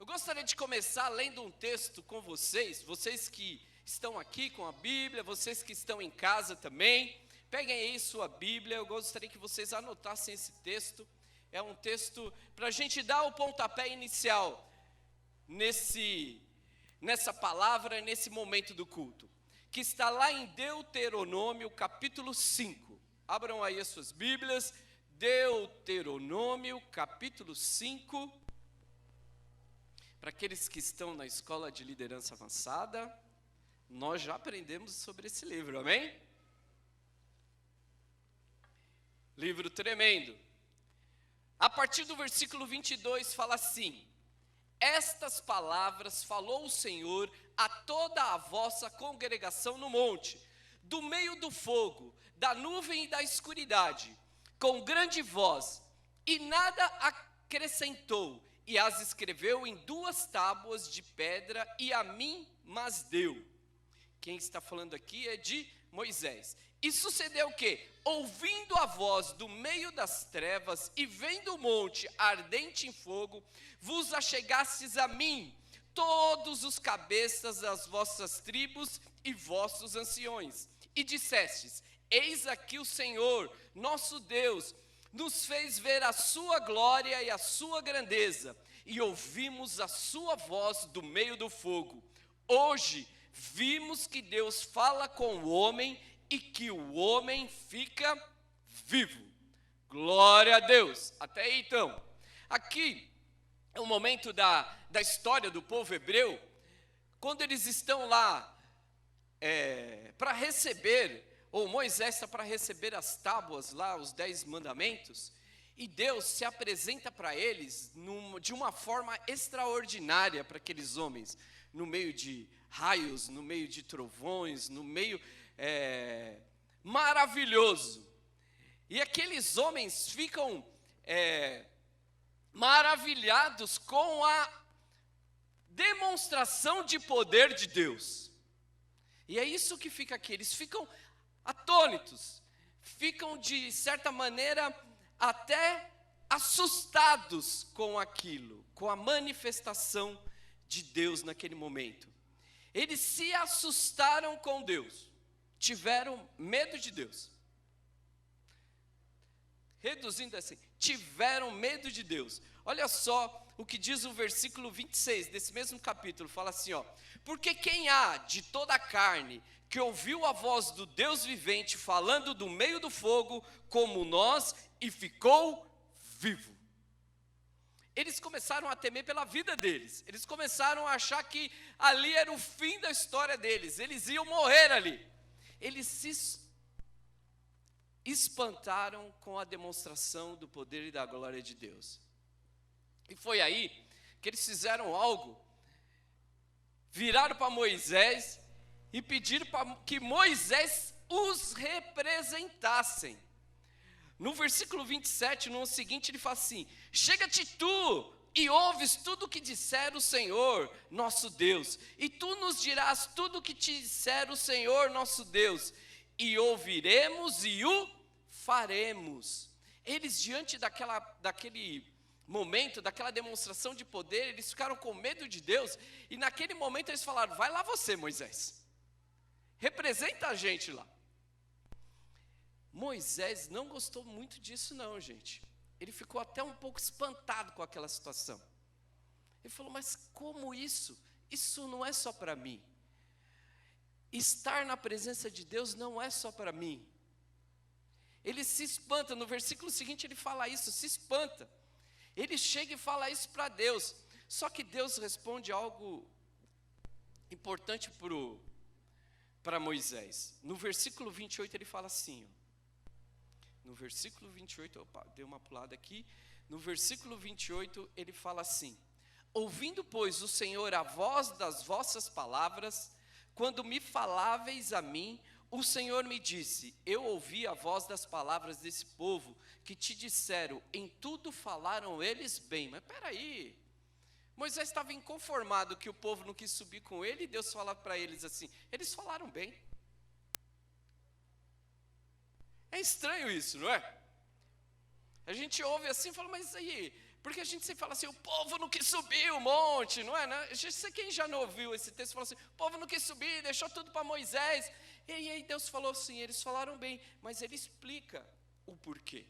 gostaria de começar lendo um texto com vocês que estão aqui com a Bíblia, vocês que estão em casa também, peguem aí sua Bíblia. Eu gostaria que vocês anotassem esse texto. É um texto para a gente dar o pontapé inicial nessa palavra, nesse momento do culto, que está lá em Deuteronômio capítulo 5. Abram aí as suas Bíblias, Deuteronômio capítulo 5. Para aqueles que estão na escola de liderança avançada, nós já aprendemos sobre esse livro, amém? Livro tremendo. A partir do versículo 22 fala assim: estas palavras falou o Senhor a toda a vossa congregação no monte, do meio do fogo, da nuvem e da escuridade, com grande voz, e nada acrescentou, e as escreveu em 2 tábuas de pedra, e a mim mas deu. Quem está falando aqui é de Moisés. E sucedeu que, ouvindo a voz do meio das trevas, e vendo o monte ardente em fogo, vos achegastes a mim, todos os cabeças das vossas tribos e vossos anciões, e dissestes: eis aqui o Senhor, nosso Deus, nos fez ver a sua glória e a sua grandeza, e ouvimos a sua voz do meio do fogo. Hoje vimos que Deus fala com o homem e que o homem fica vivo. Glória a Deus. Até aí então, aqui é o momento da história do povo hebreu, quando eles estão lá para receber, ou Moisés está para receber as tábuas lá, os 10 mandamentos, e Deus se apresenta para eles de uma forma extraordinária para aqueles homens, no meio de raios, no meio de trovões, no meio maravilhoso. E aqueles homens ficam maravilhados com a demonstração de poder de Deus. E é isso que fica aqui, eles ficam atônitos, ficam de certa maneira até assustados com aquilo, com a manifestação de Deus naquele momento. Eles se assustaram com Deus, tiveram medo de Deus. Reduzindo assim, tiveram medo de Deus. Olha só o que diz o versículo 26 desse mesmo capítulo, fala assim, ó: porque quem há de toda a carne que ouviu a voz do Deus vivente falando do meio do fogo, como nós, e ficou vivo. Eles começaram a temer pela vida deles, eles começaram a achar que ali era o fim da história deles, eles iam morrer ali. Eles se espantaram com a demonstração do poder e da glória de Deus. E foi aí que eles fizeram algo, viraram para Moisés e pediram para que Moisés os representassem. No versículo 27, no seguinte, ele fala assim: chega-te tu e ouves tudo o que disser o Senhor nosso Deus, e tu nos dirás tudo o que te disser o Senhor nosso Deus, e ouviremos e o faremos. Eles, diante daquele momento, daquela demonstração de poder, eles ficaram com medo de Deus, e naquele momento eles falaram: vai lá você, Moisés, representa a gente lá. Moisés não gostou muito disso não, gente. Ele ficou até um pouco espantado com aquela situação. Ele falou: mas como isso? Isso não é só para mim. Estar na presença de Deus não é só para mim. Ele se espanta, no versículo seguinte ele fala isso, se espanta. Ele chega e fala isso para Deus. Só que Deus responde algo importante para Moisés. No versículo 28 ele fala assim, ó. No versículo 28, opa, dei uma pulada aqui. No versículo 28 ele fala assim: ouvindo, pois, o Senhor a voz das vossas palavras, quando me faláveis a mim, o Senhor me disse: eu ouvi a voz das palavras desse povo, que te disseram, em tudo falaram eles bem. Mas peraí, Moisés estava inconformado que o povo não quis subir com ele, e Deus fala para eles assim: eles falaram bem. É estranho isso, não é? A gente ouve assim e fala: mas aí, Porque a gente sempre fala assim, o povo não quis subir o monte, não é? Né? Quem já não ouviu esse texto, fala assim, o povo não quis subir, deixou tudo para Moisés. E aí Deus falou assim, eles falaram bem, mas ele explica o porquê.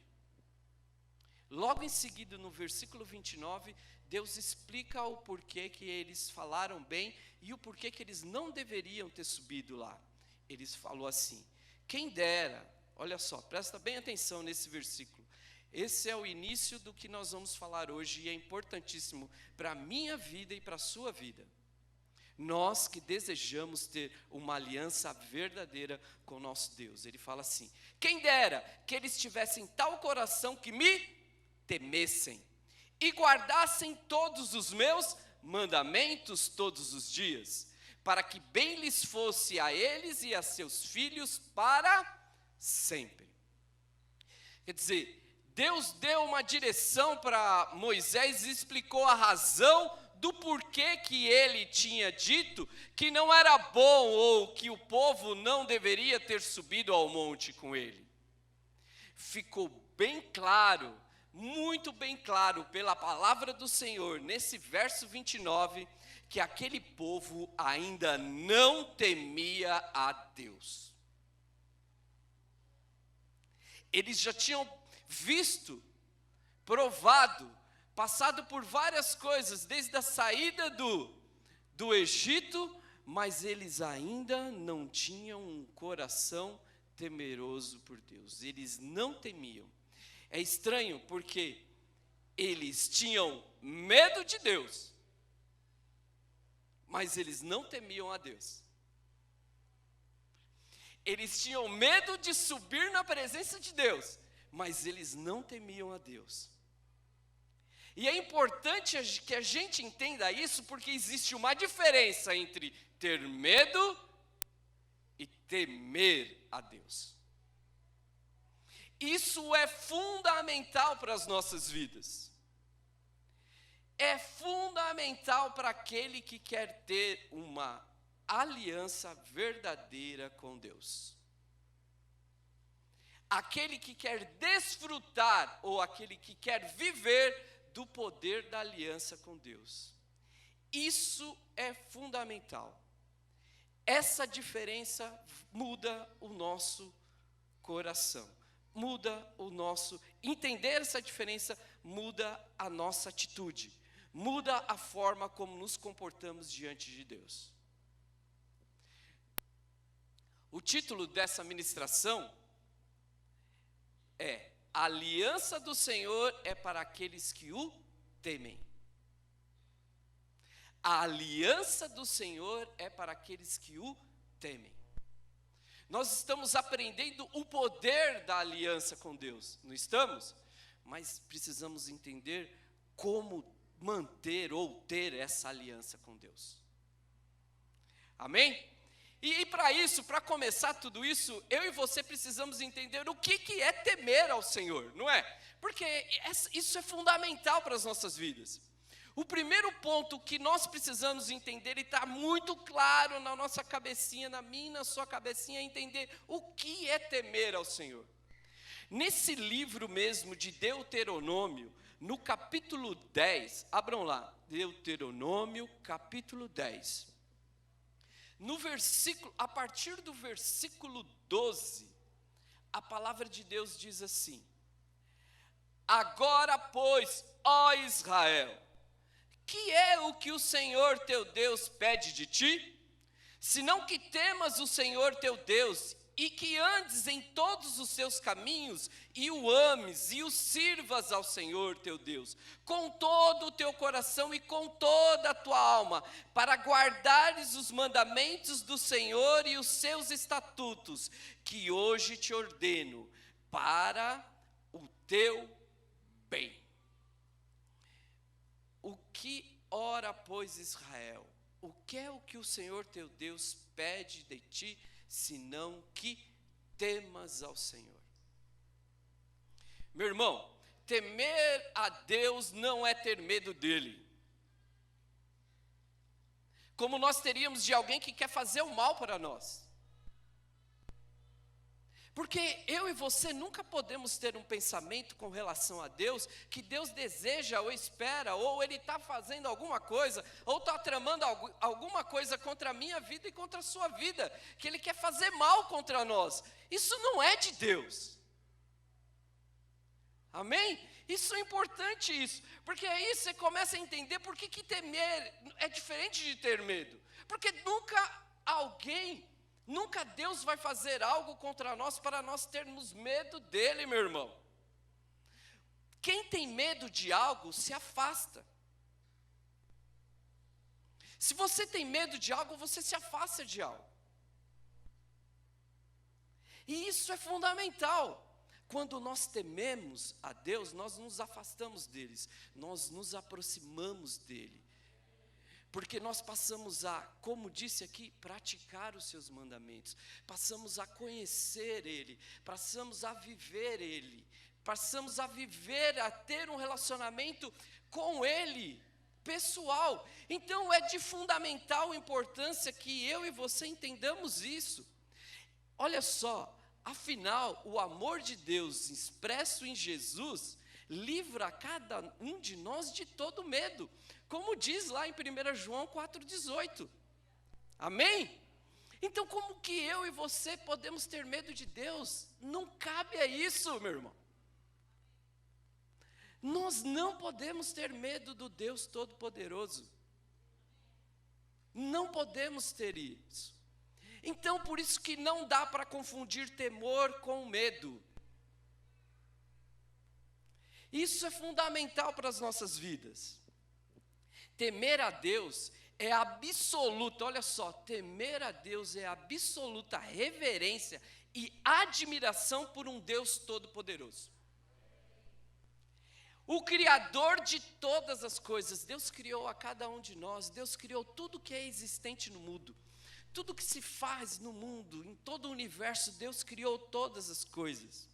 Logo em seguida, no versículo 29, Deus explica o porquê que eles falaram bem e o porquê que eles não deveriam ter subido lá. Eles falou assim, quem dera, olha só, presta bem atenção nesse versículo. Esse é o início do que nós vamos falar hoje e é importantíssimo para a minha vida e para a sua vida. Nós que desejamos ter uma aliança verdadeira com o nosso Deus. Ele fala assim, quem dera que eles tivessem tal coração que me temessem e guardassem todos os meus mandamentos todos os dias, para que bem lhes fosse a eles e a seus filhos para sempre. Quer dizer, Deus deu uma direção para Moisés e explicou a razão do porquê que ele tinha dito que não era bom ou que o povo não deveria ter subido ao monte com ele. Ficou bem claro, muito bem claro pela palavra do Senhor, nesse verso 29, que aquele povo ainda não temia a Deus. Eles já tinham visto, provado, passado por várias coisas, desde a saída do Egito, mas eles ainda não tinham um coração temeroso por Deus, eles não temiam. É estranho porque eles tinham medo de Deus, mas eles não temiam a Deus. Eles tinham medo de subir na presença de Deus, mas eles não temiam a Deus. E é importante que a gente entenda isso, porque existe uma diferença entre ter medo e temer a Deus. Isso é fundamental para as nossas vidas. É fundamental para aquele que quer ter uma aliança verdadeira com Deus. Aquele que quer desfrutar, ou aquele que quer viver do poder da aliança com Deus. Isso é fundamental. Essa diferença muda o nosso coração. Muda o nosso... Entender essa diferença muda a nossa atitude. Muda a forma como nos comportamos diante de Deus. O título dessa ministração é a aliança do Senhor é para aqueles que o temem. A aliança do Senhor é para aqueles que o temem. Nós estamos aprendendo o poder da aliança com Deus, não estamos? Mas precisamos entender como manter ou ter essa aliança com Deus. Amém? E para isso, para começar tudo isso, eu e você precisamos entender o que é temer ao Senhor, não é? Porque isso é fundamental para as nossas vidas. O primeiro ponto que nós precisamos entender, e está muito claro na nossa cabecinha, na minha e na sua cabecinha, é entender o que é temer ao Senhor. Nesse livro mesmo de Deuteronômio, no capítulo 10, abram lá, Deuteronômio capítulo 10. No versículo, a partir do versículo 12, a palavra de Deus diz assim: agora, pois, ó Israel, que é o que o Senhor teu Deus pede de ti? Senão que temas o Senhor teu Deus, e que andes em todos os seus caminhos, e o ames, e o sirvas ao Senhor teu Deus, com todo o teu coração e com toda a tua alma, para guardares os mandamentos do Senhor e os seus estatutos, que hoje te ordeno, para o teu bem. O que ora, pois, Israel? O que é o que o Senhor teu Deus pede de ti, senão que temas ao Senhor? Meu irmão, temer a Deus não é ter medo dele. Como nós teríamos de alguém que quer fazer o mal para nós. Porque eu e você nunca podemos ter um pensamento com relação a Deus, que Deus deseja ou espera, ou Ele está fazendo alguma coisa, ou está tramando alguma coisa contra a minha vida e contra a sua vida, que Ele quer fazer mal contra nós. Isso não é de Deus. Amém? Isso é importante isso, porque aí você começa a entender por que temer é diferente de ter medo. Porque nunca Deus vai fazer algo contra nós para nós termos medo dele, meu irmão. Quem tem medo de algo se afasta. Se você tem medo de algo, você se afasta de algo. E isso é fundamental. Quando nós tememos a Deus, nós nos afastamos deles, nós nos aproximamos dele. Porque nós passamos a, como disse aqui, praticar os seus mandamentos, passamos a conhecer ele, passamos a viver ele, passamos a ter um relacionamento com ele, pessoal. Então é de fundamental importância que eu e você entendamos isso. Olha só, afinal, o amor de Deus expresso em Jesus livra cada um de nós de todo medo, como diz lá em 1 João 4,18. Amém? Então, como que eu e você podemos ter medo de Deus? Não cabe a isso, meu irmão. Nós não podemos ter medo do Deus Todo-Poderoso. Não podemos ter isso. Então, por isso que não dá para confundir temor com medo. Isso é fundamental para as nossas vidas. Temer a Deus é absoluta, olha só, temer a Deus é absoluta reverência e admiração por um Deus Todo-Poderoso. O Criador de todas as coisas, Deus criou a cada um de nós, Deus criou tudo que é existente no mundo. Tudo que se faz no mundo, em todo o universo, Deus criou todas as coisas.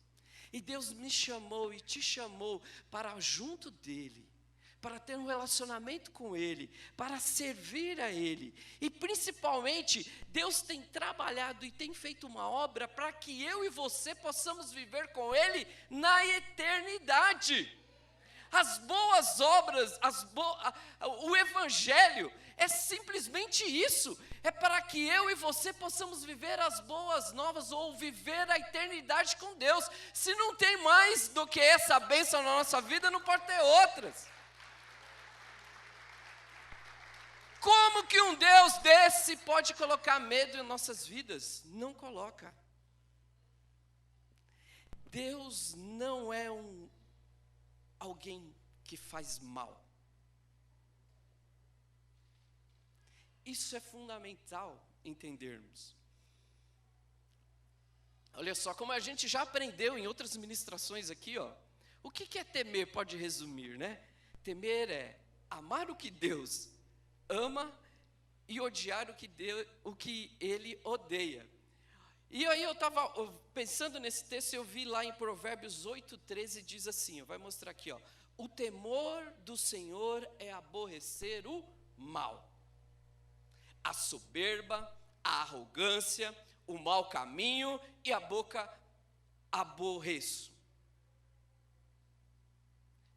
E Deus me chamou e te chamou para junto dEle, para ter um relacionamento com Ele, para servir a Ele. E principalmente, Deus tem trabalhado e tem feito uma obra para que eu e você possamos viver com Ele na eternidade. As boas obras, o Evangelho é simplesmente isso. É para que eu e você possamos viver as boas novas ou viver a eternidade com Deus. Se não tem mais do que essa bênção na nossa vida, não pode ter outras. Como que um Deus desse pode colocar medo em nossas vidas? Não coloca. Deus não é alguém que faz mal. Isso é fundamental entendermos. Olha só, como a gente já aprendeu em outras ministrações aqui, ó, o que é temer? Pode resumir, né? Temer é amar o que Deus ama e odiar o que Ele odeia. E aí eu estava pensando nesse texto, eu vi lá em Provérbios 8,13, diz assim, vai mostrar aqui, ó, o temor do Senhor é aborrecer o mal. A soberba, a arrogância, o mau caminho e a boca aborreço.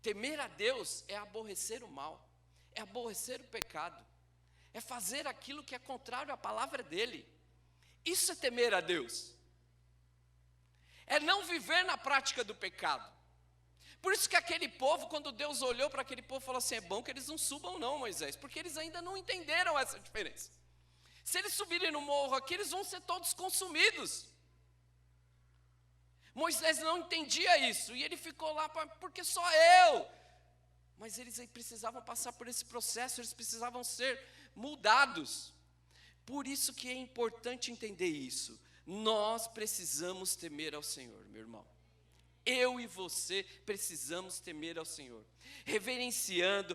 Temer a Deus é aborrecer o mal, é aborrecer o pecado, é fazer aquilo que é contrário à palavra dEle. Isso é temer a Deus. É não viver na prática do pecado. Por isso que aquele povo, quando Deus olhou para aquele povo, falou assim, é bom que eles não subam não, Moisés, porque eles ainda não entenderam essa diferença. Se eles subirem no morro aqui, eles vão ser todos consumidos. Moisés não entendia isso, e ele ficou lá, porque só eu. Mas eles precisavam passar por esse processo, eles precisavam ser mudados. Por isso que é importante entender isso. Nós precisamos temer ao Senhor, meu irmão. Eu e você precisamos temer ao Senhor, reverenciando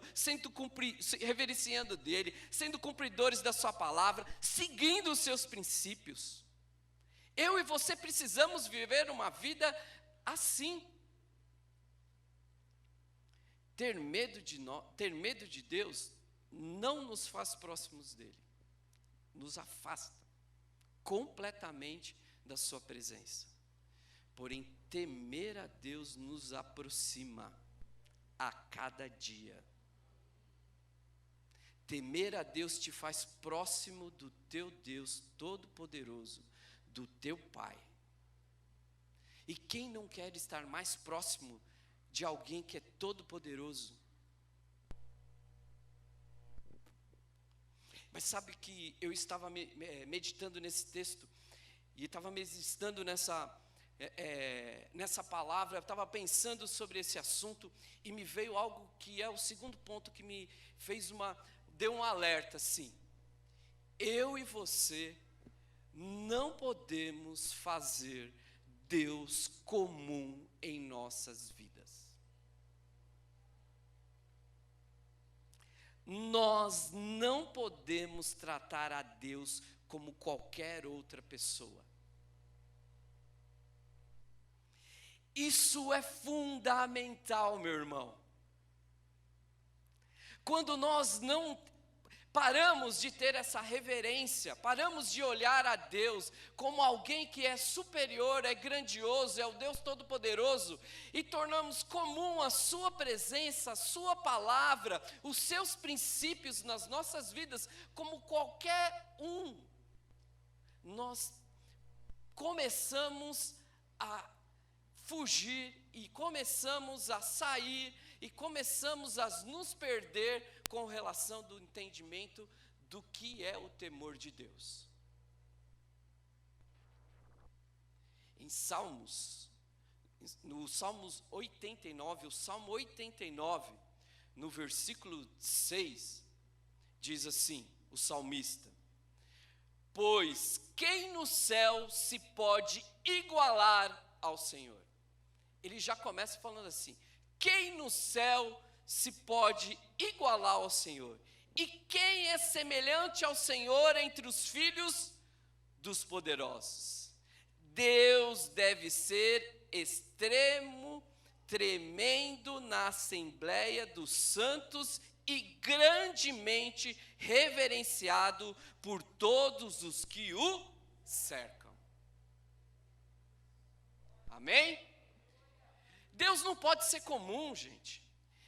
dEle, sendo cumpridores da sua palavra, seguindo os seus princípios. Eu e você precisamos viver uma vida assim. Ter medo de Deus não nos faz próximos dEle, nos afasta completamente da sua presença. Porém, temer a Deus nos aproxima a cada dia. Temer a Deus te faz próximo do teu Deus Todo-Poderoso, do teu Pai. E quem não quer estar mais próximo de alguém que é todo-poderoso? Mas sabe que eu estava meditando nesse texto, e estava meditando nessa palavra, eu estava pensando sobre esse assunto, e me veio algo que é o segundo ponto que me deu um alerta, assim. Eu e você não podemos fazer Deus comum em nossas vidas. Nós não podemos tratar a Deus como qualquer outra pessoa. Isso é fundamental, meu irmão. Quando nós não paramos de ter essa reverência, paramos de olhar a Deus como alguém que é superior, é grandioso, é o Deus Todo-Poderoso, e tornamos comum a sua presença, a sua palavra, os seus princípios nas nossas vidas, como qualquer um, nós começamos a fugir, e começamos a sair, e começamos a nos perder com relação do entendimento do que é o temor de Deus. Em Salmos, no Salmos 89, o Salmo 89, no versículo 6, diz assim, o salmista: pois quem no céu se pode igualar ao Senhor? Ele já começa falando assim: quem no céu se pode igualar ao Senhor? E quem é semelhante ao Senhor entre os filhos dos poderosos? Deus deve ser extremo, tremendo na assembleia dos santos e grandemente reverenciado por todos os que o cercam. Amém? Deus não pode ser comum, gente.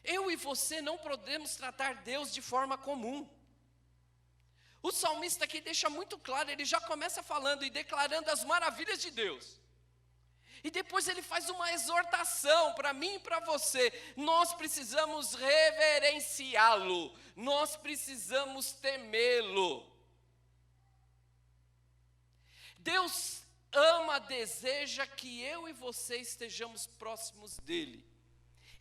Eu e você não podemos tratar Deus de forma comum. O salmista aqui deixa muito claro, ele já começa falando e declarando as maravilhas de Deus. E depois ele faz uma exortação para mim e para você. Nós precisamos reverenciá-lo, nós precisamos temê-lo. Deus ama, deseja que eu e você estejamos próximos dele.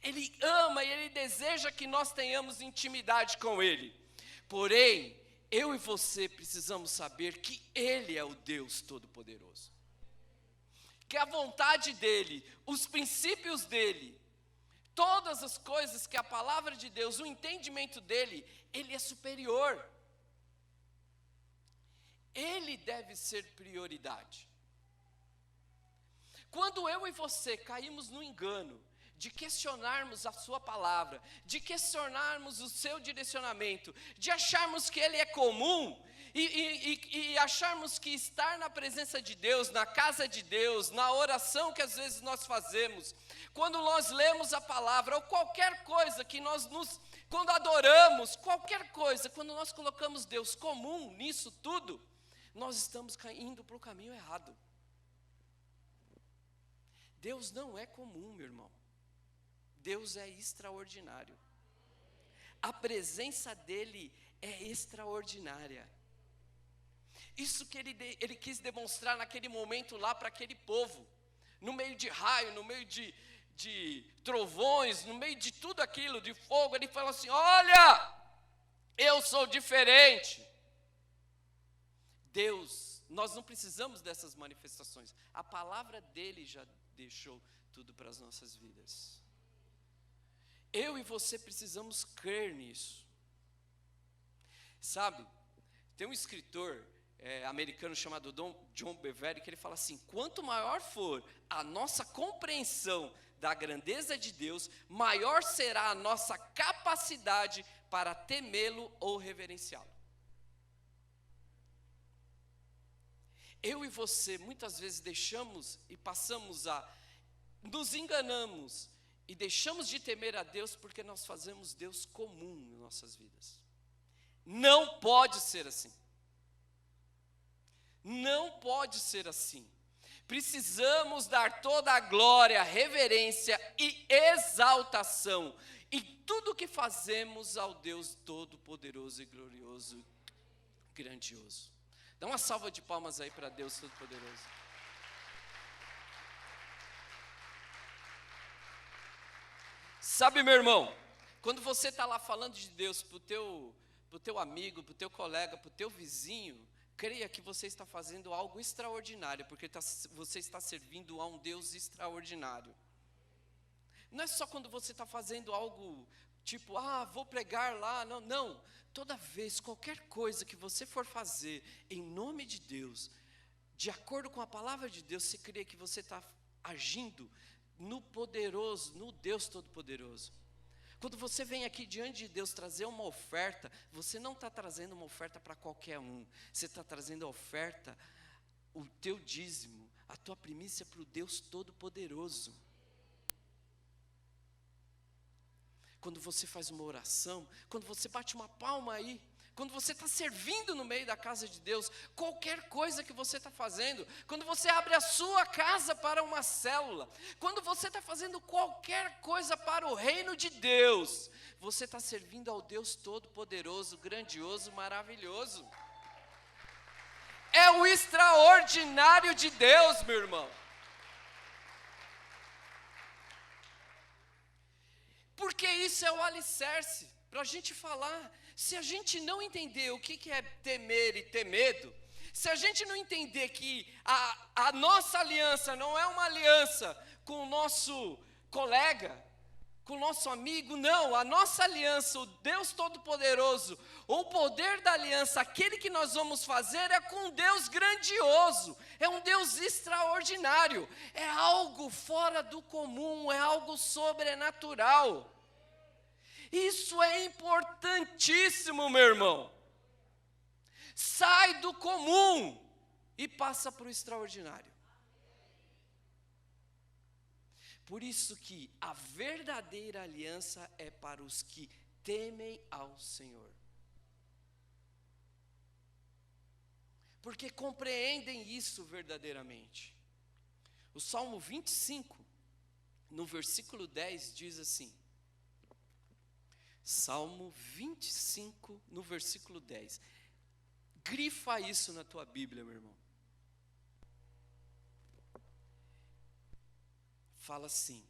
Ele ama e ele deseja que nós tenhamos intimidade com ele. Porém, eu e você precisamos saber que ele é o Deus Todo-Poderoso. Que a vontade dele, os princípios dele, todas as coisas que a palavra de Deus, o entendimento dele, ele é superior. Ele deve ser prioridade. Quando eu e você caímos no engano de questionarmos a sua palavra, de questionarmos o seu direcionamento, de acharmos que ele é comum, e acharmos que estar na presença de Deus, na casa de Deus, na oração que às vezes nós fazemos, quando nós lemos a palavra, ou qualquer coisa que quando adoramos, qualquer coisa, quando nós colocamos Deus comum nisso tudo, nós estamos indo para o caminho errado. Deus não é comum, meu irmão. Deus é extraordinário. A presença dele é extraordinária. Isso que ele quis demonstrar naquele momento lá para aquele povo. No meio de raio, no meio de trovões, no meio de tudo aquilo, de fogo, ele fala assim: olha, eu sou diferente. Deus, nós não precisamos dessas manifestações. A palavra dele já deixou tudo para as nossas vidas. Eu e você precisamos crer nisso. Sabe, tem um escritor americano chamado John Bevere, que ele fala assim: quanto maior for a nossa compreensão da grandeza de Deus, maior será a nossa capacidade para temê-lo ou reverenciá-lo. Eu e você muitas vezes deixamos e passamos a nos enganamos e deixamos de temer a Deus porque nós fazemos Deus comum em nossas vidas. Não pode ser assim. Não pode ser assim. Precisamos dar toda a glória, reverência e exaltação em tudo que fazemos ao Deus Todo-Poderoso e Glorioso, grandioso. Dá uma salva de palmas aí para Deus Todo-Poderoso. Sabe, meu irmão, quando você está lá falando de Deus para o teu amigo, para o teu colega, para o teu vizinho, creia que você está fazendo algo extraordinário, porque você está servindo a um Deus extraordinário. Não é só quando você está fazendo algo tipo, vou pregar lá, não, não. Toda vez, qualquer coisa que você for fazer em nome de Deus, de acordo com a palavra de Deus, você crê que você está agindo no poderoso, no Deus Todo-Poderoso. Quando você vem aqui diante de Deus trazer uma oferta, você não está trazendo uma oferta para qualquer um. Você está trazendo a oferta, o teu dízimo, a tua primícia para o Deus Todo-Poderoso. Quando você faz uma oração, quando você bate uma palma aí, quando você está servindo no meio da casa de Deus, qualquer coisa que você está fazendo, quando você abre a sua casa para uma célula, quando você está fazendo qualquer coisa para o reino de Deus, você está servindo ao Deus Todo-Poderoso, grandioso, maravilhoso. É o extraordinário de Deus, meu irmão. Porque isso é o alicerce para a gente falar. Se a gente não entender o que é temer e ter medo, se a gente não entender que a nossa aliança não é uma aliança com o nosso colega, com o nosso amigo, não, a nossa aliança, o Deus Todo-Poderoso, o poder da aliança, aquele que nós vamos fazer é com um Deus grandioso, é um Deus extraordinário, é algo fora do comum, é algo sobrenatural. Isso é importantíssimo, meu irmão. Sai do comum e passa para o extraordinário. Por isso que a verdadeira aliança é para os que temem ao Senhor. Porque compreendem isso verdadeiramente. O Salmo 25, no versículo 10, diz assim. Salmo 25, no versículo 10. Grifa isso na tua Bíblia, meu irmão. Fala assim: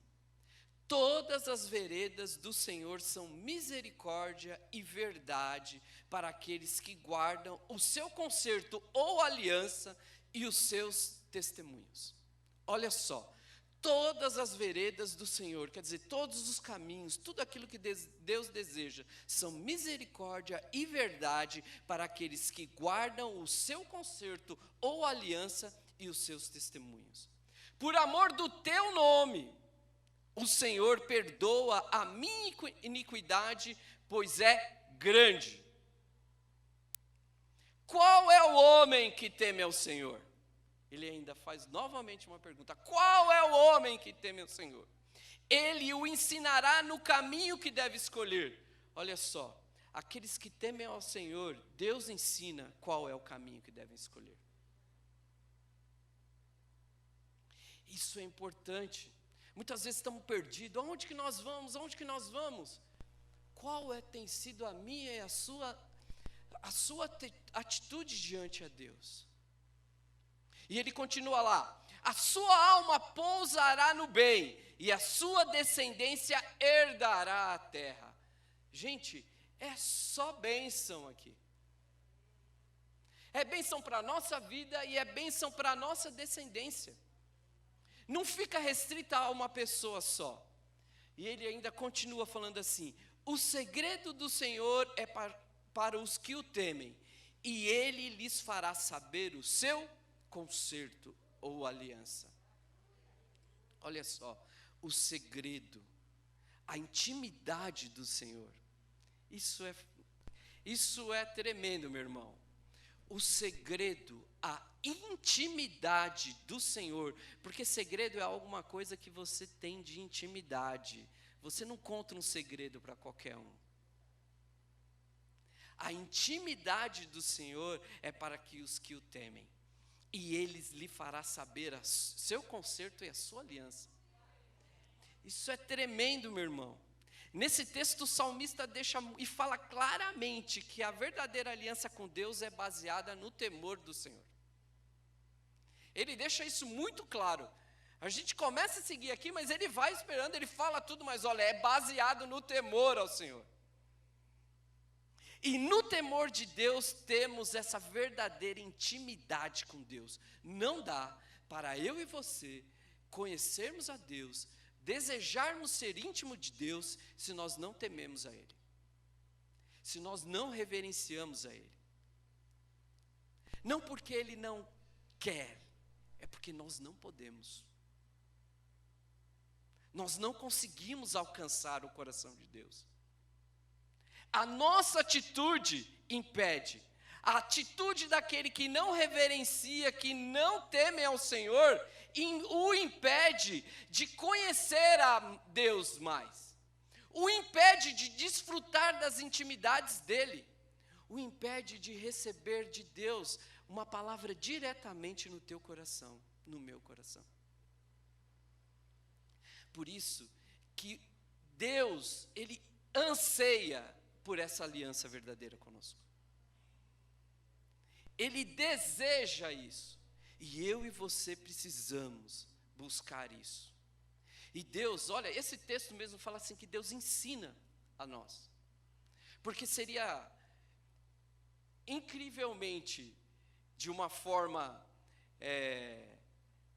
todas as veredas do Senhor são misericórdia e verdade para aqueles que guardam o seu concerto ou aliança e os seus testemunhos. Olha só. Todas as veredas do Senhor, quer dizer, todos os caminhos, tudo aquilo que Deus deseja, são misericórdia e verdade para aqueles que guardam o seu concerto ou aliança e os seus testemunhos. Por amor do teu nome, o Senhor perdoa a minha iniquidade, pois é grande. Qual é o homem que teme ao Senhor? Ele ainda faz novamente uma pergunta: qual é o homem que teme ao Senhor? Ele o ensinará no caminho que deve escolher. Olha só, aqueles que temem ao Senhor, Deus ensina qual é o caminho que devem escolher. Isso é importante. Muitas vezes estamos perdidos. Aonde que nós vamos? Aonde que nós vamos? Qual tem sido a minha e a sua atitude diante a Deus? E ele continua lá: a sua alma pousará no bem, e a sua descendência herdará a terra. Gente, é só bênção aqui. É bênção para a nossa vida e é bênção para a nossa descendência. Não fica restrita a uma pessoa só. E ele ainda continua falando assim: o segredo do Senhor é para os que o temem, e ele lhes fará saber o seu concerto ou aliança. Olha só, o segredo, a intimidade do Senhor. Isso é tremendo, meu irmão. o segredo, a intimidade do Senhor, porque segredo é alguma coisa que você tem de intimidade. Você não conta um segredo para qualquer um. A intimidade do Senhor é para que os que o temem, e eles lhe fará saber seu conserto e a sua aliança. Isso é tremendo, meu irmão. Nesse texto o salmista deixa e fala claramente que a verdadeira aliança com Deus é baseada no temor do Senhor. Ele deixa isso muito claro. A gente começa a seguir aqui, mas ele vai esperando, ele fala tudo, mas olha, é baseado no temor ao Senhor. E no temor de Deus temos essa verdadeira intimidade com Deus. Não dá para eu e você conhecermos a Deus, desejarmos ser íntimo de Deus, se nós não tememos a Ele, se nós não reverenciamos a Ele. Não porque Ele não quer, é porque nós não podemos. Nós não conseguimos alcançar o coração de Deus. A nossa atitude impede. A atitude daquele que não reverencia, que não teme ao Senhor, o impede de conhecer a Deus mais. O impede de desfrutar das intimidades dEle. O impede de receber de Deus uma palavra diretamente no teu coração, no meu coração. Por isso que Deus, Ele anseia por essa aliança verdadeira conosco. Ele deseja isso. E eu e você precisamos buscar isso. E Deus, olha, esse texto mesmo fala assim, que Deus ensina a nós. Porque seria incrivelmente, de uma forma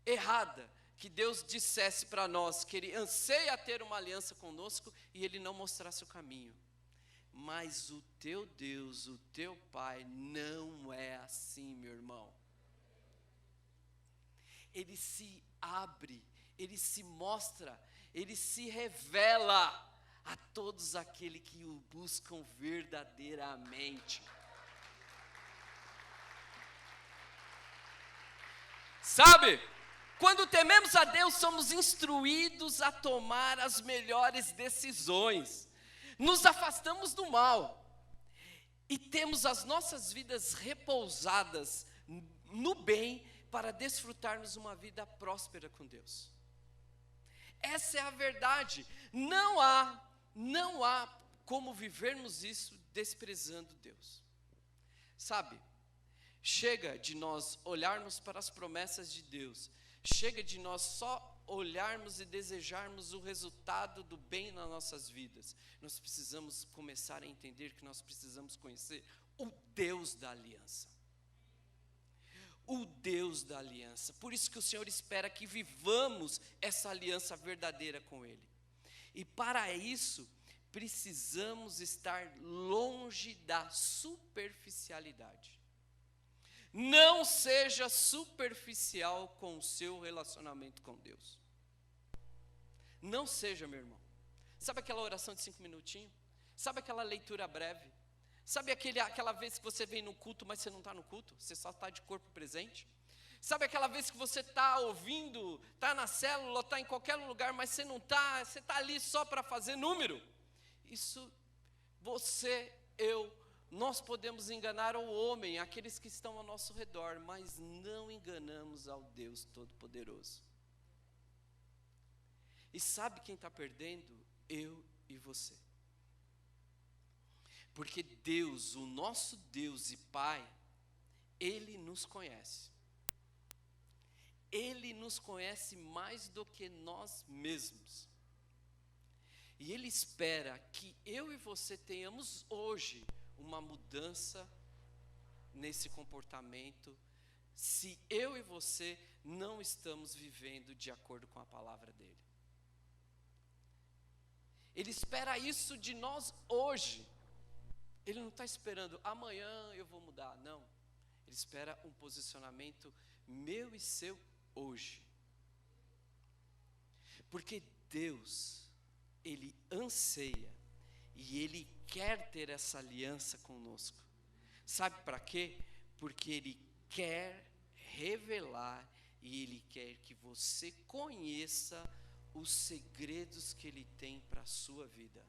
errada, que Deus dissesse para nós que Ele anseia ter uma aliança conosco e Ele não mostrasse o caminho. Mas o teu Deus, o teu Pai, não é assim, meu irmão. Ele se abre, Ele se mostra, Ele se revela a todos aqueles que o buscam verdadeiramente. Sabe, quando tememos a Deus, somos instruídos a tomar as melhores decisões. Nos afastamos do mal e temos as nossas vidas repousadas no bem para desfrutarmos uma vida próspera com Deus. Essa é a verdade. Não há como vivermos isso desprezando Deus. Sabe, chega de nós olharmos para as promessas de Deus, chega de nós só olharmos e desejarmos o resultado do bem nas nossas vidas. Nós precisamos começar a entender que nós precisamos conhecer o Deus da aliança. O Deus da aliança. Por isso que o Senhor espera que vivamos essa aliança verdadeira com Ele. E para isso, precisamos estar longe da superficialidade. Não seja superficial com o seu relacionamento com Deus. Não seja, meu irmão. Sabe aquela oração de 5 minutinhos? Sabe aquela leitura breve? Sabe aquela vez que você vem no culto, mas você não está no culto? Você só está de corpo presente? Sabe aquela vez que você está ouvindo, está na célula, está em qualquer lugar, mas você não está, você está ali só para fazer número? Isso, nós podemos enganar o homem, aqueles que estão ao nosso redor, mas não enganamos ao Deus Todo-Poderoso. E sabe quem está perdendo? Eu e você. Porque Deus, o nosso Deus e Pai, Ele nos conhece. Ele nos conhece mais do que nós mesmos. E Ele espera que eu e você tenhamos hoje uma mudança nesse comportamento, se eu e você não estamos vivendo de acordo com a palavra dEle. Ele espera isso de nós hoje. Ele não está esperando, amanhã eu vou mudar, não. Ele espera um posicionamento meu e seu hoje. Porque Deus, Ele anseia e Ele quer ter essa aliança conosco. Sabe para quê? porque Ele quer revelar e Ele quer que você conheça os segredos que Ele tem para a sua vida.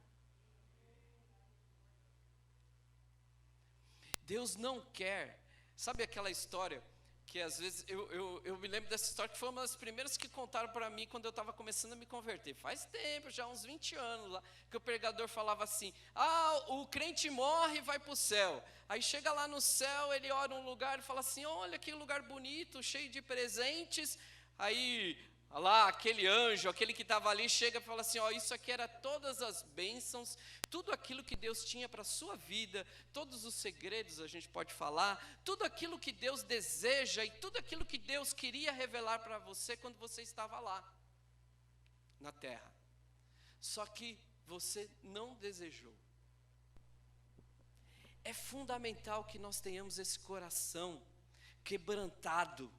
Deus não quer, sabe aquela história que às vezes, eu me lembro dessa história que foi uma das primeiras que contaram para mim quando eu estava começando a me converter, faz tempo, já uns 20 anos lá, que o pregador falava assim, o crente morre e vai para o céu, aí chega lá no céu, ele ora um lugar e fala assim, olha que lugar bonito, cheio de presentes, aí lá aquele anjo, aquele que estava ali, chega e fala assim, isso aqui era todas as bênçãos, tudo aquilo que Deus tinha para a sua vida, todos os segredos a gente pode falar, tudo aquilo que Deus deseja e tudo aquilo que Deus queria revelar para você quando você estava lá, na terra. Só que você não desejou. É fundamental que nós tenhamos esse coração quebrantado,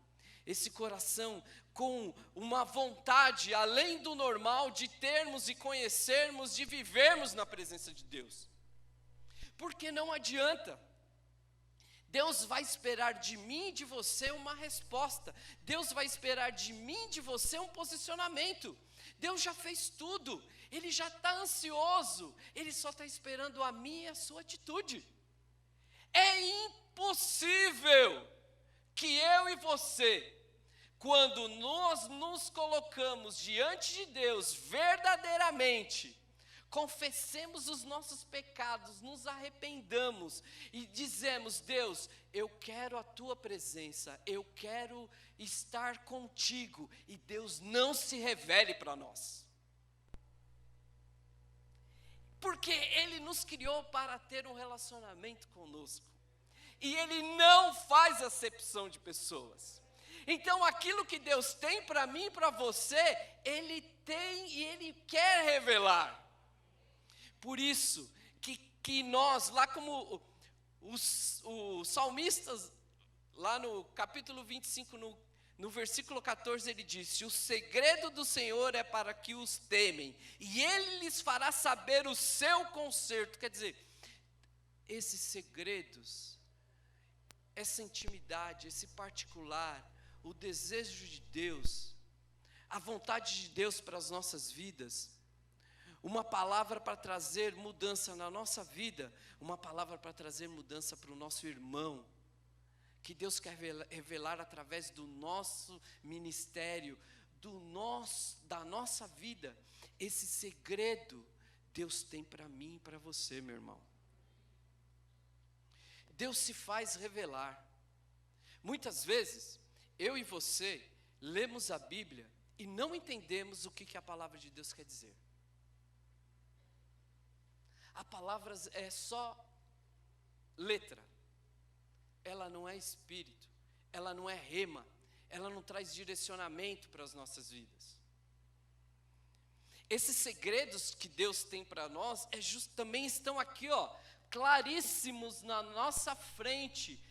esse coração com uma vontade além do normal de termos e conhecermos, de vivermos na presença de Deus. Porque não adianta, Deus vai esperar de mim e de você uma resposta, Deus vai esperar de mim e de você um posicionamento. Deus já fez tudo, Ele já está ansioso, Ele só está esperando a minha e a sua atitude. É impossível que eu e você, quando nós nos colocamos diante de Deus verdadeiramente, confessemos os nossos pecados, nos arrependamos e dizemos, Deus, eu quero a Tua presença, eu quero estar contigo, e Deus não se revele para nós. Porque Ele nos criou para ter um relacionamento conosco, e Ele não faz acepção de pessoas. Então aquilo que Deus tem para mim e para você, Ele tem e Ele quer revelar. Por isso que nós, lá como os salmistas, lá no capítulo 25, no versículo 14, ele disse, o segredo do Senhor é para que os temem, e Ele lhes fará saber o seu conserto. Quer dizer, esses segredos, essa intimidade, esse particular, o desejo de Deus, a vontade de Deus para as nossas vidas, uma palavra para trazer mudança na nossa vida, uma palavra para trazer mudança para o nosso irmão, que Deus quer revelar através do nosso ministério, da nossa vida. Esse segredo Deus tem para mim e para você, meu irmão. Deus se faz revelar. Muitas vezes, eu e você lemos a Bíblia e não entendemos o que a palavra de Deus quer dizer. A palavra é só letra, ela não é espírito, ela não é rema, ela não traz direcionamento para as nossas vidas. Esses segredos que Deus tem para nós também estão aqui, claríssimos na nossa frente,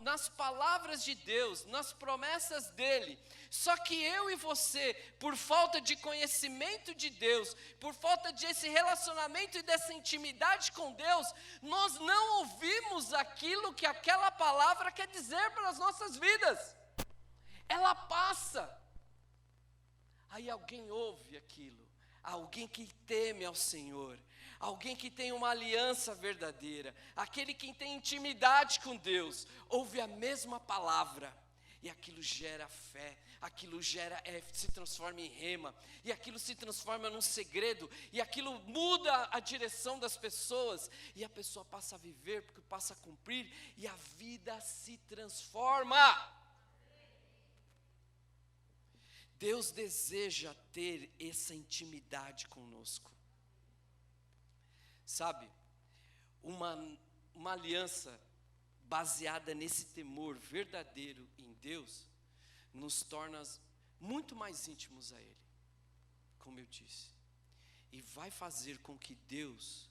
nas palavras de Deus, nas promessas dEle. Só que eu e você, por falta de conhecimento de Deus, por falta desse relacionamento e dessa intimidade com Deus, nós não ouvimos aquilo que aquela palavra quer dizer para as nossas vidas. Ela passa, aí alguém ouve aquilo, alguém que teme ao Senhor, alguém que tem uma aliança verdadeira, aquele que tem intimidade com Deus, ouve a mesma palavra, e aquilo gera fé, aquilo se transforma em rema, e aquilo se transforma num segredo, e aquilo muda a direção das pessoas, e a pessoa passa a viver, porque passa a cumprir, e a vida se transforma. Deus deseja ter essa intimidade conosco. Sabe, uma aliança baseada nesse temor verdadeiro em Deus, nos torna muito mais íntimos a Ele, como eu disse. E vai fazer com que Deus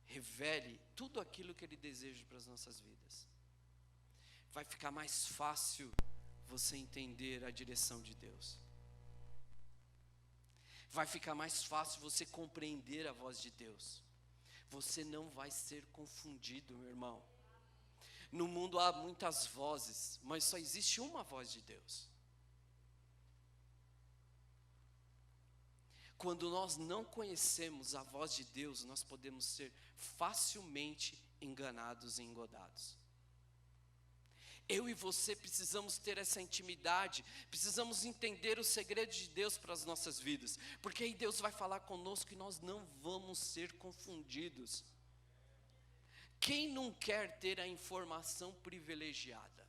revele tudo aquilo que Ele deseja para as nossas vidas. Vai ficar mais fácil você entender a direção de Deus. Vai ficar mais fácil você compreender a voz de Deus. Você não vai ser confundido, meu irmão. No mundo há muitas vozes, mas só existe uma voz de Deus. Quando nós não conhecemos a voz de Deus, nós podemos ser facilmente enganados e engodados. Eu e você precisamos ter essa intimidade, precisamos entender o segredo de Deus para as nossas vidas, porque aí Deus vai falar conosco e nós não vamos ser confundidos. Quem não quer ter a informação privilegiada?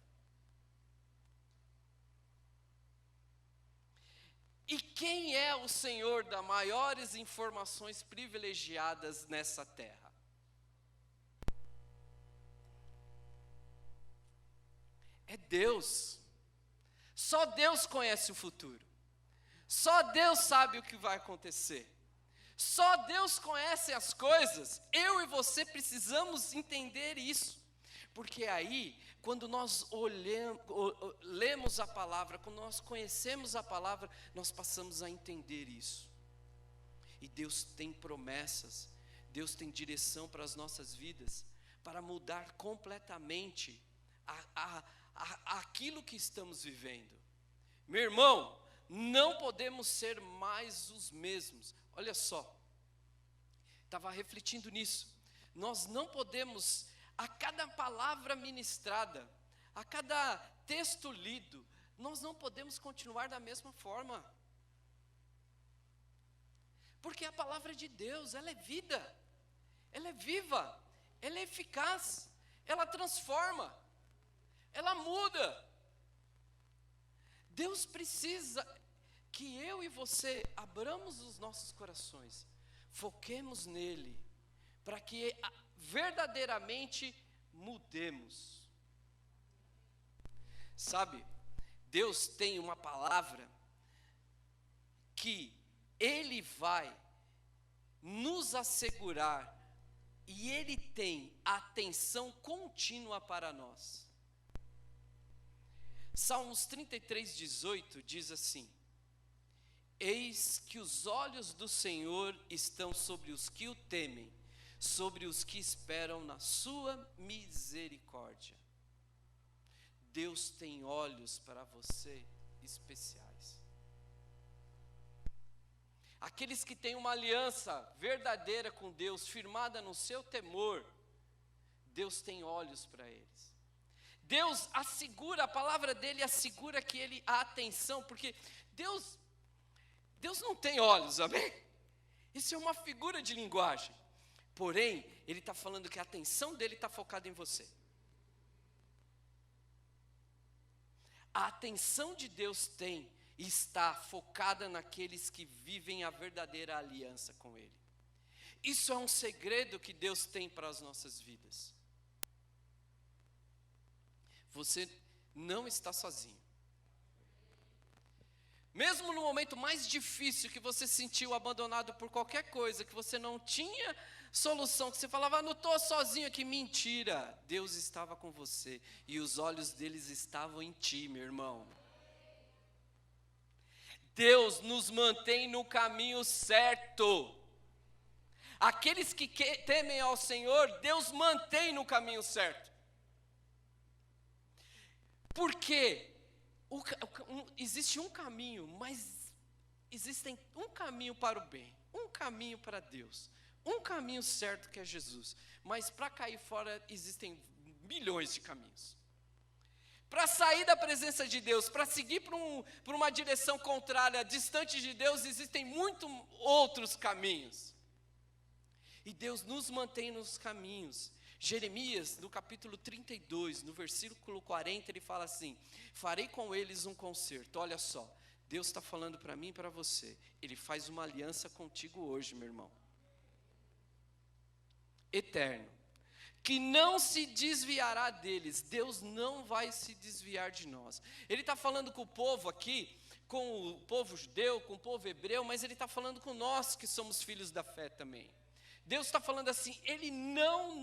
E quem é o Senhor das maiores informações privilegiadas nessa terra? É Deus. Só Deus conhece o futuro. Só Deus sabe o que vai acontecer. Só Deus conhece as coisas. Eu e você precisamos entender isso. Porque aí, quando nós lemos a palavra, quando nós conhecemos a palavra, nós passamos a entender isso. E Deus tem promessas, Deus tem direção para as nossas vidas, para mudar completamente aquilo que estamos vivendo. Meu irmão, não podemos ser mais os mesmos. Olha só, estava refletindo nisso. Nós não podemos, a cada palavra ministrada, a cada texto lido, nós não podemos continuar da mesma forma. Porque a palavra de Deus, ela é vida, ela é viva, ela é eficaz, ela transforma, ela muda. Deus precisa que eu e você abramos os nossos corações, foquemos nele, para que verdadeiramente mudemos. Sabe, Deus tem uma palavra que Ele vai nos assegurar e Ele tem atenção contínua para nós. Salmos 33:18 diz assim: eis que os olhos do Senhor estão sobre os que o temem, sobre os que esperam na sua misericórdia. Deus tem olhos para você especiais. Aqueles que têm uma aliança verdadeira com Deus, firmada no seu temor, Deus tem olhos para eles. Deus assegura, a palavra dele assegura que ele a atenção, porque Deus não tem olhos, amém? Isso é uma figura de linguagem. Porém, ele está falando que a atenção dele está focada em você. A atenção de Deus está focada naqueles que vivem a verdadeira aliança com Ele. Isso é um segredo que Deus tem para as nossas vidas. Você não está sozinho. Mesmo no momento mais difícil, que você se sentiu abandonado por qualquer coisa, que você não tinha solução, que você falava, não estou sozinho aqui, mentira. Deus estava com você e os olhos deles estavam em ti, meu irmão. Deus nos mantém no caminho certo. Aqueles que temem ao Senhor, Deus mantém no caminho certo. Porque existe um caminho, mas existem um caminho para o bem, um caminho para Deus, um caminho certo que é Jesus. Mas para cair fora existem milhões de caminhos. Para sair da presença de Deus, para seguir por uma direção contrária, distante de Deus, existem muitos outros caminhos. E Deus nos mantém nos caminhos. Jeremias, no capítulo 32, no versículo 40, ele fala assim: farei com eles um concerto. Olha só, Deus está falando para mim e para você. Ele faz uma aliança contigo hoje, meu irmão. Eterno. Que não se desviará deles. Deus não vai se desviar de nós. Ele está falando com o povo aqui, com o povo judeu, com o povo hebreu, mas ele está falando com nós que somos filhos da fé também. Deus está falando assim, Ele não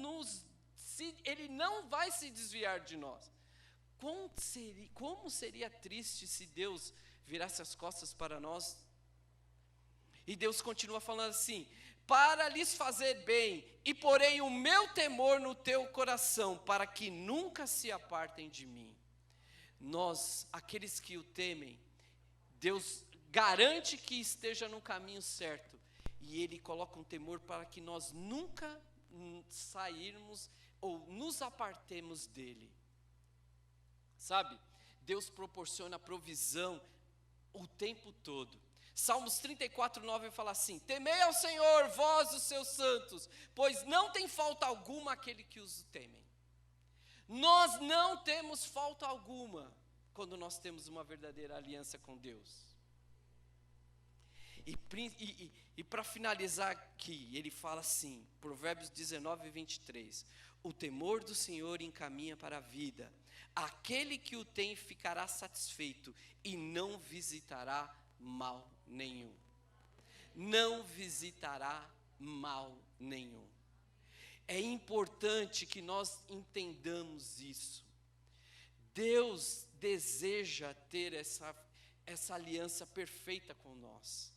vai se desviar de nós. Como seria triste se Deus virasse as costas para nós? E Deus continua falando assim: para lhes fazer bem, e porei o meu temor no teu coração, para que nunca se apartem de mim. Nós, aqueles que o temem, Deus garante que esteja no caminho certo, e Ele coloca um temor para que nós nunca sairmos ou nos apartemos dEle. Sabe, Deus proporciona provisão o tempo todo. Salmos 34:9 fala assim: temei ao Senhor, vós os seus santos, pois não tem falta alguma aquele que os temem. Nós não temos falta alguma quando nós temos uma verdadeira aliança com Deus. E para finalizar aqui, ele fala assim, Provérbios 19:23, o temor do Senhor encaminha para a vida, aquele que o tem ficará satisfeito e não visitará mal nenhum. Não visitará mal nenhum. É importante que nós entendamos isso. Deus deseja ter essa aliança perfeita com nós.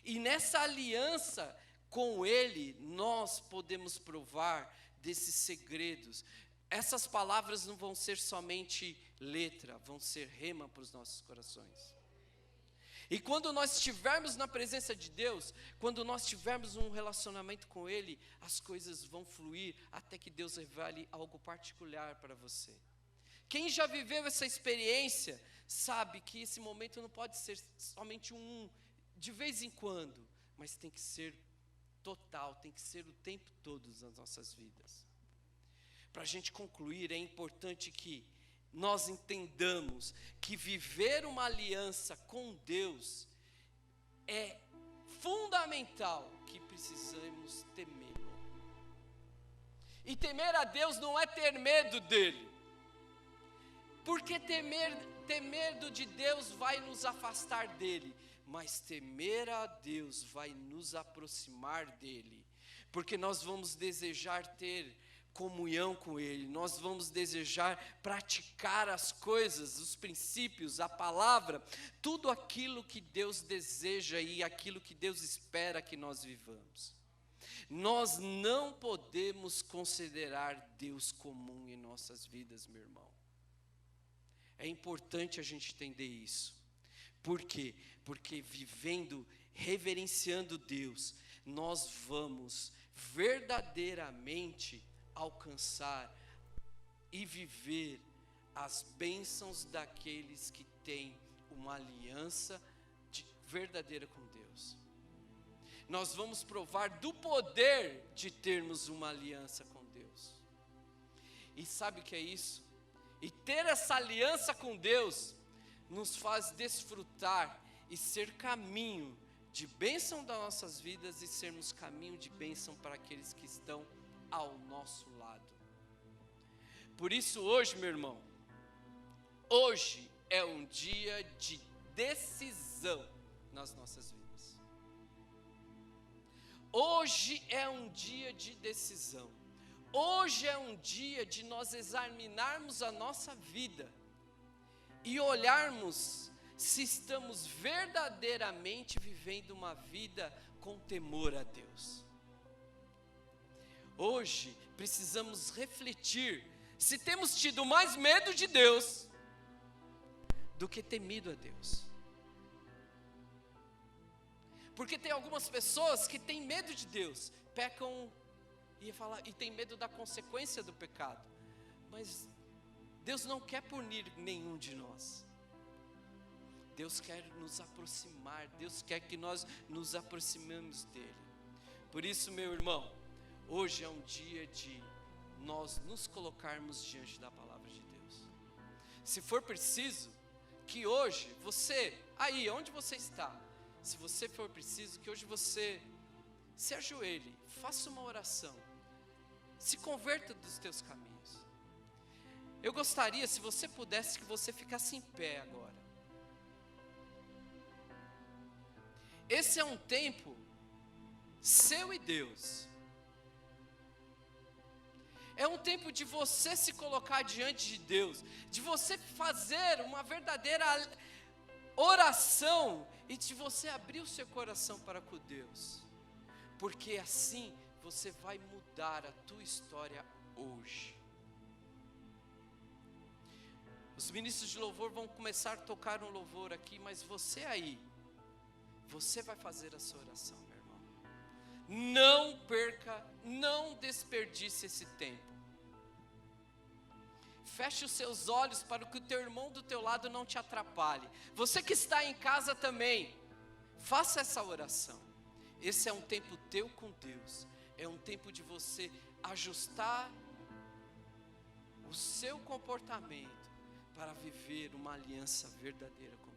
E nessa aliança com Ele, nós podemos provar desses segredos. Essas palavras não vão ser somente letra, vão ser rema para os nossos corações. E quando nós estivermos na presença de Deus, quando nós tivermos um relacionamento com Ele, as coisas vão fluir até que Deus revele algo particular para você. Quem já viveu essa experiência, sabe que esse momento não pode ser somente de vez em quando, mas tem que ser total, tem que ser o tempo todo nas nossas vidas. Para a gente concluir, é importante que nós entendamos que viver uma aliança com Deus é fundamental, que precisamos temê-lo. E temer a Deus não é ter medo dele, porque ter medo de Deus vai nos afastar dele, mas temer a Deus vai nos aproximar dele, porque nós vamos desejar ter comunhão com Ele, nós vamos desejar praticar as coisas, os princípios, a palavra, tudo aquilo que Deus deseja e aquilo que Deus espera que nós vivamos. Nós não podemos considerar Deus comum em nossas vidas, meu irmão. É importante a gente entender isso. Por quê? Porque vivendo, reverenciando Deus, nós vamos verdadeiramente alcançar e viver as bênçãos daqueles que têm uma aliança verdadeira com Deus. Nós vamos provar do poder de termos uma aliança com Deus. E sabe o que é isso? E ter essa aliança com Deus nos faz desfrutar e ser caminho de bênção das nossas vidas e sermos caminho de bênção para aqueles que estão ao nosso lado. Por isso hoje, meu irmão, hoje é um dia de decisão nas nossas vidas. Hoje é um dia de decisão. Hoje é um dia de nós examinarmos a nossa vida e olharmos se estamos verdadeiramente vivendo uma vida com temor a Deus. Hoje precisamos refletir se temos tido mais medo de Deus do que temido a Deus. Porque tem algumas pessoas que têm medo de Deus, pecam e tem medo da consequência do pecado. Mas Deus não quer punir nenhum de nós. Deus quer nos aproximar, Deus quer que nós nos aproximemos dEle. Por isso, meu irmão, hoje é um dia de nós nos colocarmos diante da palavra de Deus. Se for preciso, que hoje você, aí onde você está, se você for preciso, que hoje você se ajoelhe, faça uma oração, se converta dos teus caminhos. Eu gostaria, se você pudesse, que você ficasse em pé agora. Esse é um tempo seu e Deus. É um tempo de você se colocar diante de Deus, de você fazer uma verdadeira oração e de você abrir o seu coração para com Deus. porque assim você vai mudar a tua história hoje. Os ministros de louvor vão começar a tocar um louvor aqui, mas você aí, você vai fazer a sua oração, meu irmão. Não perca, não desperdice esse tempo. Feche os seus olhos para que o teu irmão do teu lado não te atrapalhe. Você que está em casa também, faça essa oração. Esse é um tempo teu com Deus. É um tempo de você ajustar o seu comportamento para viver uma aliança verdadeira com